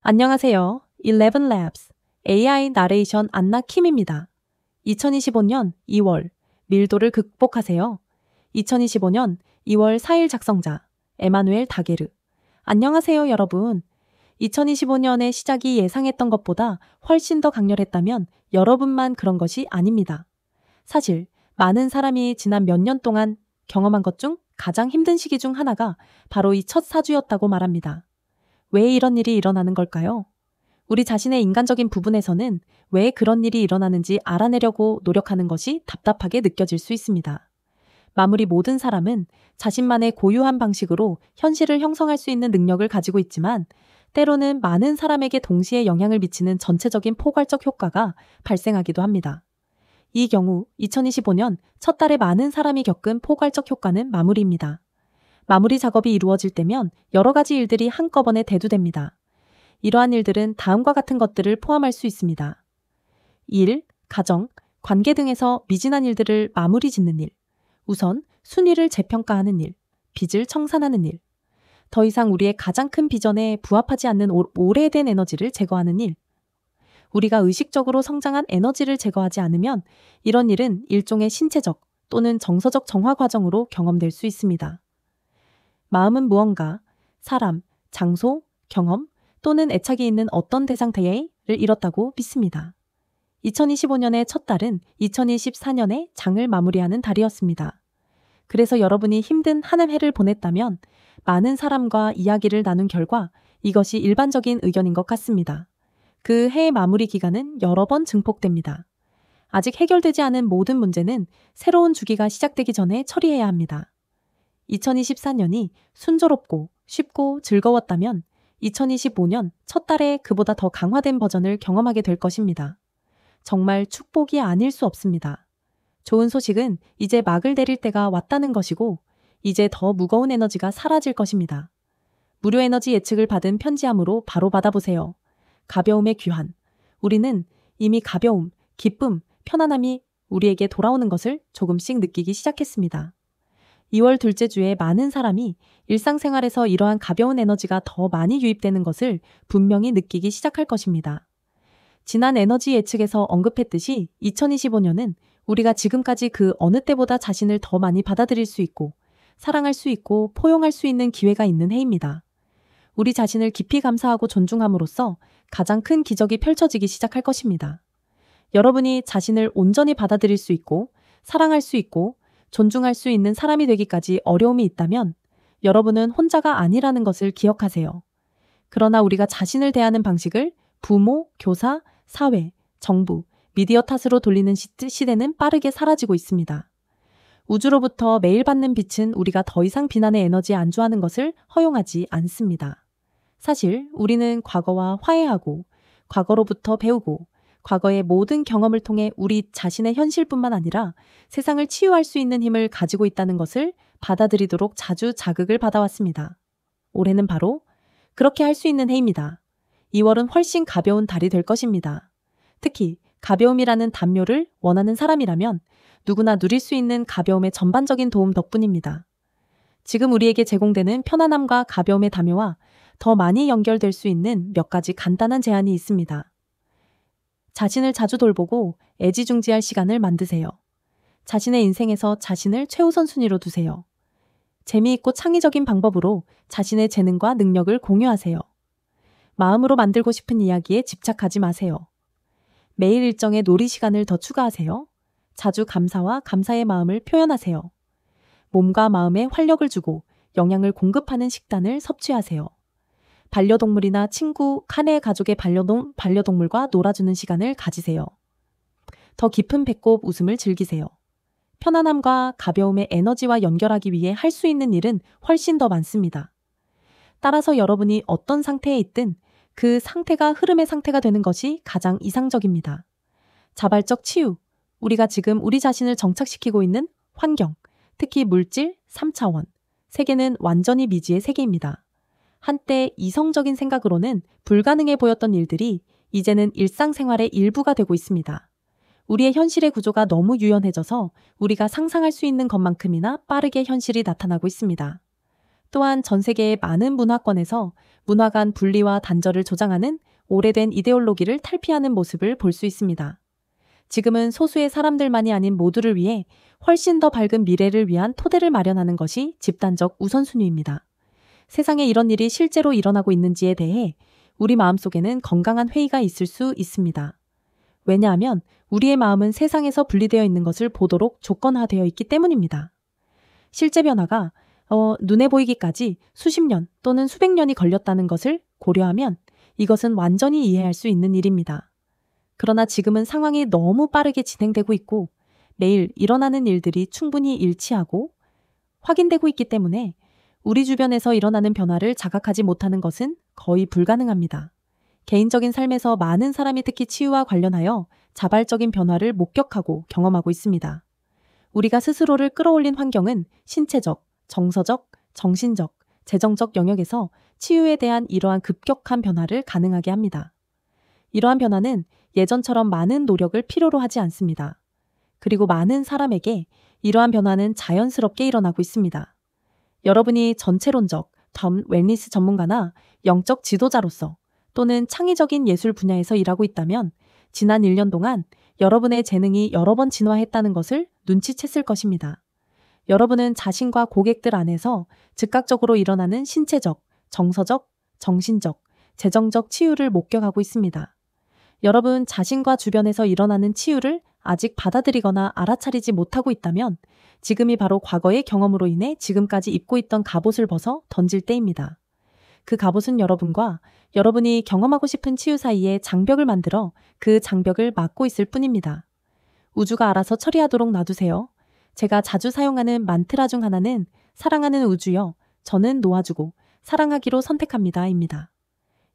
안녕하세요. 11labs AI 나레이션 안나 킴입니다. 2025년 2월 밀도를 극복하세요. 2025년 2월 4일 작성자 에마누엘 다게르. 안녕하세요, 여러분. 2025년의 시작이 예상했던 것보다 훨씬 더 강렬했다면 여러분만 그런 것이 아닙니다. 사실 많은 사람이 지난 몇 년 동안 경험한 것 중 가장 힘든 시기 중 하나가 바로 이 첫 사주였다고 말합니다. 왜 이런 일이 일어나는 걸까요? 우리 자신의 인간적인 부분에서는 왜 그런 일이 일어나는지 알아내려고 노력하는 것이 답답하게 느껴질 수 있습니다. 아무리 모든 사람은 자신만의 고유한 방식으로 현실을 형성할 수 있는 능력을 가지고 있지만 때로는 많은 사람에게 동시에 영향을 미치는 전체적인 포괄적 효과가 발생하기도 합니다. 이 경우 2025년 첫 달에 많은 사람이 겪은 포괄적 효과는 마무리입니다. 마무리 작업이 이루어질 때면 여러 가지 일들이 한꺼번에 대두됩니다. 이러한 일들은 다음과 같은 것들을 포함할 수 있습니다. 일, 가정, 관계 등에서 미진한 일들을 마무리 짓는 일. 우선 순위를 재평가하는 일, 빚을 청산하는 일. 더 이상 우리의 가장 큰 비전에 부합하지 않는 오래된 에너지를 제거하는 일. 우리가 의식적으로 성장한 에너지를 제거하지 않으면 이런 일은 일종의 신체적 또는 정서적 정화 과정으로 경험될 수 있습니다. 마음은 무언가, 사람, 장소, 경험 또는 애착이 있는 어떤 대상태를 잃었다고 믿습니다. 2025년의 첫 달은 2024년의 장을 마무리하는 달이었습니다. 그래서 여러분이 힘든 한 해를 보냈다면 많은 사람과 이야기를 나눈 결과 이것이 일반적인 의견인 것 같습니다. 그 해의 마무리 기간은 여러 번 증폭됩니다. 아직 해결되지 않은 모든 문제는 새로운 주기가 시작되기 전에 처리해야 합니다. 2024년이 순조롭고 쉽고 즐거웠다면 2025년 첫 달에 그보다 더 강화된 버전을 경험하게 될 것입니다. 정말 축복이 아닐 수 없습니다. 좋은 소식은 이제 막을 내릴 때가 왔다는 것이고 이제 더 무거운 에너지가 사라질 것입니다. 무료 에너지 예측을 받은 편지함으로 바로 받아보세요. 가벼움의 귀환. 우리는 이미 가벼움, 기쁨, 편안함이 우리에게 돌아오는 것을 조금씩 느끼기 시작했습니다. 2월 둘째 주에 많은 사람이 일상생활에서 이러한 가벼운 에너지가 더 많이 유입되는 것을 분명히 느끼기 시작할 것입니다. 지난 에너지 예측에서 언급했듯이 2025년은 우리가 지금까지 그 어느 때보다 자신을 더 많이 받아들일 수 있고 사랑할 수 있고 포용할 수 있는 기회가 있는 해입니다. 우리 자신을 깊이 감사하고 존중함으로써 가장 큰 기적이 펼쳐지기 시작할 것입니다. 여러분이 자신을 온전히 받아들일 수 있고 사랑할 수 있고 존중할 수 있는 사람이 되기까지 어려움이 있다면 여러분은 혼자가 아니라는 것을 기억하세요. 그러나 우리가 자신을 대하는 방식을 부모, 교사, 사회, 정부, 미디어 탓으로 돌리는 시대는 빠르게 사라지고 있습니다. 우주로부터 매일 받는 빛은 우리가 더 이상 비난의 에너지에 안주하는 것을 허용하지 않습니다. 사실 우리는 과거와 화해하고 과거로부터 배우고 과거의 모든 경험을 통해 우리 자신의 현실뿐만 아니라 세상을 치유할 수 있는 힘을 가지고 있다는 것을 받아들이도록 자주 자극을 받아왔습니다. 올해는 바로 그렇게 할 수 있는 해입니다. 2월은 훨씬 가벼운 달이 될 것입니다. 특히 가벼움이라는 담요를 원하는 사람이라면 누구나 누릴 수 있는 가벼움의 전반적인 도움 덕분입니다. 지금 우리에게 제공되는 편안함과 가벼움의 담요와 더 많이 연결될 수 있는 몇 가지 간단한 제안이 있습니다. 자신을 자주 돌보고 애지중지할 시간을 만드세요. 자신의 인생에서 자신을 최우선 순위로 두세요. 재미있고 창의적인 방법으로 자신의 재능과 능력을 공유하세요. 마음으로 만들고 싶은 이야기에 집착하지 마세요. 매일 일정에 놀이 시간을 더 추가하세요. 자주 감사와 감사의 마음을 표현하세요. 몸과 마음에 활력을 주고 영양을 공급하는 식단을 섭취하세요. 반려동물이나 친구, 칸의 가족의 반려동물과 놀아주는 시간을 가지세요. 더 깊은 배꼽 웃음을 즐기세요. 편안함과 가벼움의 에너지와 연결하기 위해 할 수 있는 일은 훨씬 더 많습니다. 따라서 여러분이 어떤 상태에 있든 그 상태가 흐름의 상태가 되는 것이 가장 이상적입니다. 자발적 치유, 우리가 지금 우리 자신을 정착시키고 있는 환경, 특히 물질, 3차원, 세계는 완전히 미지의 세계입니다. 한때 이성적인 생각으로는 불가능해 보였던 일들이 이제는 일상생활의 일부가 되고 있습니다. 우리의 현실의 구조가 너무 유연해져서 우리가 상상할 수 있는 것만큼이나 빠르게 현실이 나타나고 있습니다. 또한 전 세계의 많은 문화권에서 문화 간 분리와 단절을 조장하는 오래된 이데올로기를 탈피하는 모습을 볼 수 있습니다. 지금은 소수의 사람들만이 아닌 모두를 위해 훨씬 더 밝은 미래를 위한 토대를 마련하는 것이 집단적 우선순위입니다. 세상에 이런 일이 실제로 일어나고 있는지에 대해 우리 마음속에는 건강한 회의가 있을 수 있습니다. 왜냐하면 우리의 마음은 세상에서 분리되어 있는 것을 보도록 조건화되어 있기 때문입니다. 실제 변화가 눈에 보이기까지 수십 년 또는 수백 년이 걸렸다는 것을 고려하면 이것은 완전히 이해할 수 있는 일입니다. 그러나 지금은 상황이 너무 빠르게 진행되고 있고 매일 일어나는 일들이 충분히 일치하고 확인되고 있기 때문에 우리 주변에서 일어나는 변화를 자각하지 못하는 것은 거의 불가능합니다. 개인적인 삶에서 많은 사람이 특히 치유와 관련하여 자발적인 변화를 목격하고 경험하고 있습니다. 우리가 스스로를 끌어올린 환경은 신체적, 정서적, 정신적, 재정적 영역에서 치유에 대한 이러한 급격한 변화를 가능하게 합니다. 이러한 변화는 예전처럼 많은 노력을 필요로 하지 않습니다. 그리고 많은 사람에게 이러한 변화는 자연스럽게 일어나고 있습니다. 여러분이 전체론적, 웰니스 전문가나 영적 지도자로서 또는 창의적인 예술 분야에서 일하고 있다면 지난 1년 동안 여러분의 재능이 여러 번 진화했다는 것을 눈치챘을 것입니다. 여러분은 자신과 고객들 안에서 즉각적으로 일어나는 신체적, 정서적, 정신적, 재정적 치유를 목격하고 있습니다. 여러분 자신과 주변에서 일어나는 치유를 아직 받아들이거나 알아차리지 못하고 있다면 지금이 바로 과거의 경험으로 인해 지금까지 입고 있던 갑옷을 벗어 던질 때입니다. 그 갑옷은 여러분과 여러분이 경험하고 싶은 치유 사이에 장벽을 만들어 그 장벽을 막고 있을 뿐입니다. 우주가 알아서 처리하도록 놔두세요. 제가 자주 사용하는 만트라 중 하나는 사랑하는 우주여, 저는 놓아주고 사랑하기로 선택합니다.입니다.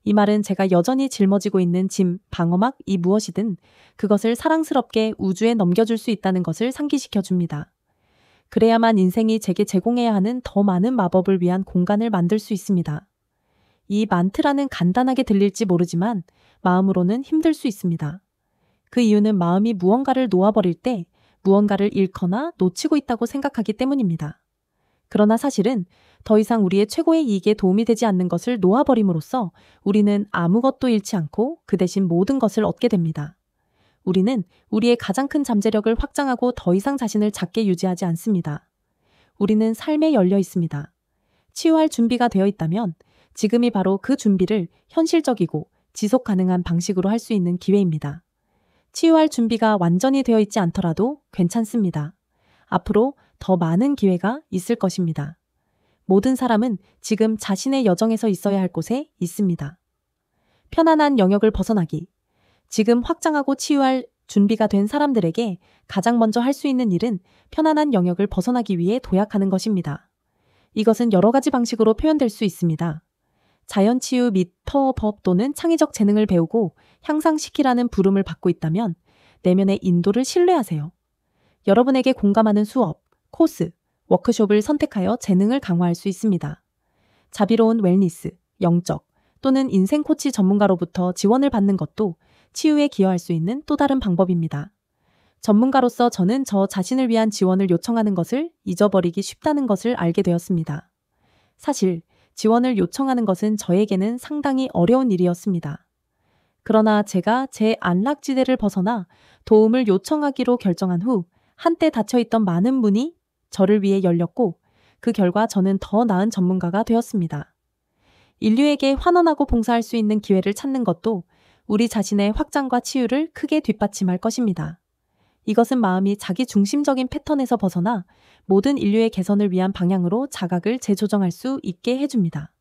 이 말은 제가 여전히 짊어지고 있는 짐, 방어막이 무엇이든 그것을 사랑스럽게 우주에 넘겨줄 수 있다는 것을 상기시켜 줍니다. 그래야만 인생이 제게 제공해야 하는 더 많은 마법을 위한 공간을 만들 수 있습니다. 이 만트라는 간단하게 들릴지 모르지만 마음으로는 힘들 수 있습니다. 그 이유는 마음이 무언가를 놓아버릴 때 무언가를 잃거나 놓치고 있다고 생각하기 때문입니다. 그러나 사실은 더 이상 우리의 최고의 이익에 도움이 되지 않는 것을 놓아버림으로써 우리는 아무것도 잃지 않고 그 대신 모든 것을 얻게 됩니다. 우리는 우리의 가장 큰 잠재력을 확장하고 더 이상 자신을 작게 유지하지 않습니다. 우리는 삶에 열려 있습니다. 치유할 준비가 되어 있다면 지금이 바로 그 준비를 현실적이고 지속 가능한 방식으로 할 수 있는 기회입니다. 치유할 준비가 완전히 되어 있지 않더라도 괜찮습니다. 앞으로 더 많은 기회가 있을 것입니다. 모든 사람은 지금 자신의 여정에서 있어야 할 곳에 있습니다. 편안한 영역을 벗어나기. 지금 확장하고 치유할 준비가 된 사람들에게 가장 먼저 할 수 있는 일은 편안한 영역을 벗어나기 위해 도약하는 것입니다. 이것은 여러 가지 방식으로 표현될 수 있습니다. 자연치유 및 파워법 또는 창의적 재능을 배우고 향상시키라는 부름을 받고 있다면 내면의 인도를 신뢰하세요. 여러분에게 공감하는 수업, 코스, 워크숍을 선택하여 재능을 강화할 수 있습니다. 자비로운 웰니스, 영적 또는 인생 코치 전문가로부터 지원을 받는 것도 치유에 기여할 수 있는 또 다른 방법입니다. 전문가로서 저는 저 자신을 위한 지원을 요청하는 것을 잊어버리기 쉽다는 것을 알게 되었습니다. 사실 지원을 요청하는 것은 저에게는 상당히 어려운 일이었습니다. 그러나 제가 제 안락지대를 벗어나 도움을 요청하기로 결정한 후 한때 닫혀있던 많은 문이 저를 위해 열렸고 그 결과 저는 더 나은 전문가가 되었습니다. 인류에게 환원하고 봉사할 수 있는 기회를 찾는 것도 우리 자신의 확장과 치유를 크게 뒷받침할 것입니다. 이것은 마음이 자기 중심적인 패턴에서 벗어나 모든 인류의 개선을 위한 방향으로 자각을 재조정할 수 있게 해줍니다.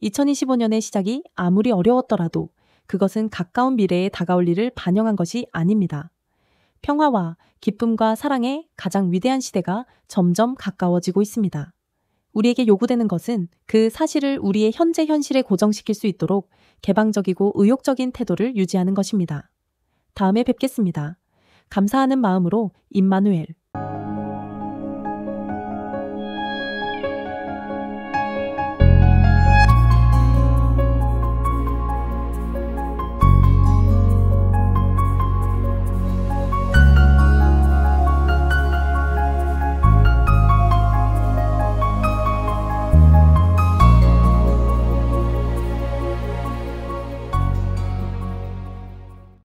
2025년의 시작이 아무리 어려웠더라도 그것은 가까운 미래에 다가올 일을 반영한 것이 아닙니다. 평화와 기쁨과 사랑의 가장 위대한 시대가 점점 가까워지고 있습니다. 우리에게 요구되는 것은 그 사실을 우리의 현재 현실에 고정시킬 수 있도록 개방적이고 의욕적인 태도를 유지하는 것입니다. 다음에 뵙겠습니다. 감사하는 마음으로 임마누엘